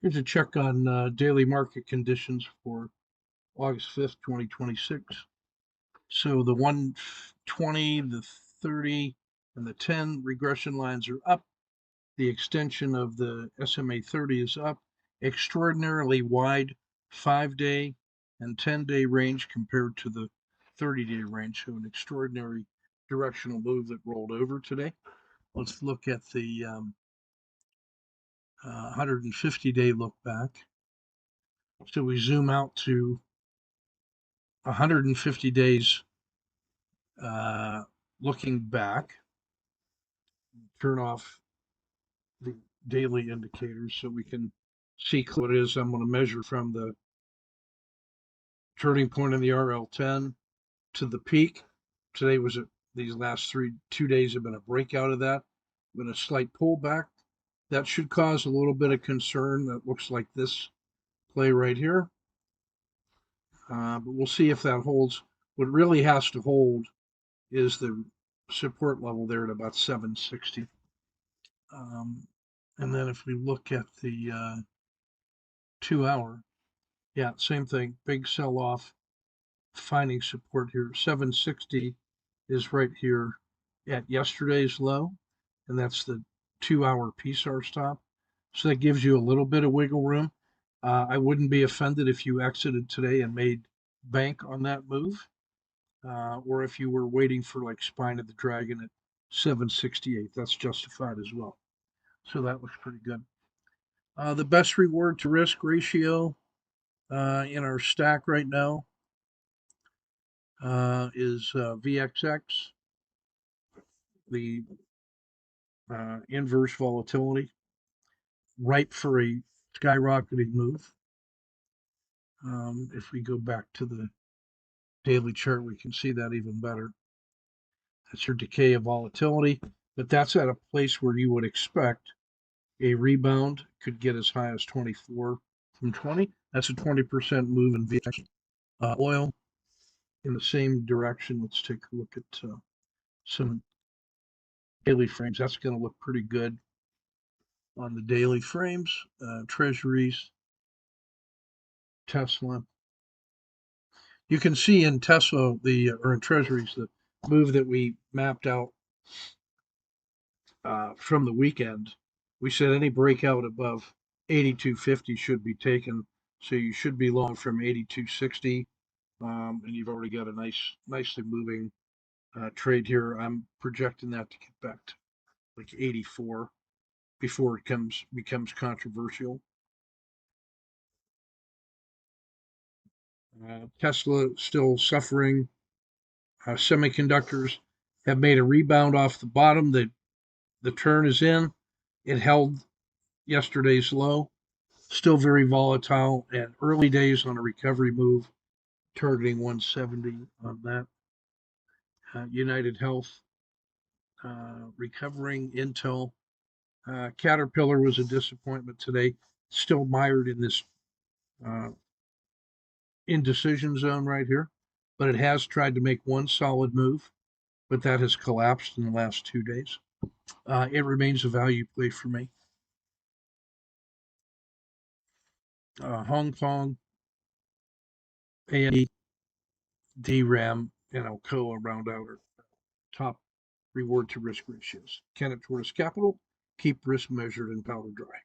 Here's a check on daily market conditions for August 5th, 2026. So the 120, the 30, and the 10 regression lines are up. The extension of the SMA 30 is up. Extraordinarily wide 5-day and 10-day range compared to the 30-day range. So an extraordinary directional move that rolled over today. Let's look at the 150-day look back. So we zoom out to 150 days uh, looking back. Turn off the daily indicators so we can see what it is I'm going to measure from the turning point in the RL10 to the peak. Today was these last 2 days have been a breakout of that, been a slight pullback. That should cause a little bit of concern. That looks like this play right here. But we'll see if that holds. What really has to hold is the support level there at about 760. And then if we look at the 2 hour, yeah, same thing, big sell off, finding support here. 760 is right here at yesterday's low, and that's the 2 hour PSAR stop. So that gives you a little bit of wiggle room. I wouldn't be offended if you exited today and made bank on that move, or if you were waiting for like spine of the dragon at 768. That's justified as well. So that looks pretty good. The best reward to risk ratio in our stack right now is VXX, the inverse volatility, ripe for a skyrocketing move. If we go back to the daily chart, we can see that even better. That's your decay of volatility, but that's at a place where you would expect a rebound. Could get as high as 24 from 20. That's a 20% move in VX. Oil in the same direction. Let's take a look at some daily frames. That's going to look pretty good on the daily frames. Treasuries, Tesla. You can see in Tesla or in Treasuries the move that we mapped out from the weekend. We said any breakout above 82.50 should be taken. So you should be long from 82.60, and you've already got a nicely moving trade here. I'm projecting that to get back to like 84 before it becomes controversial. Tesla still suffering. Semiconductors have made a rebound off the bottom. The turn is in. It held yesterday's low. Still very volatile and early days on a recovery move, targeting 170 on that. United Health recovering. Intel. Caterpillar was a disappointment today. Still mired in this uh, indecision zone right here, but it has tried to make one solid move, but that has collapsed in the last 2 days. It remains a value play for me. Hong Kong, AMD, DRAM, and Alcoa round out our top reward to risk ratios. Can it Tortoise Capital, keep risk measured and powder dry.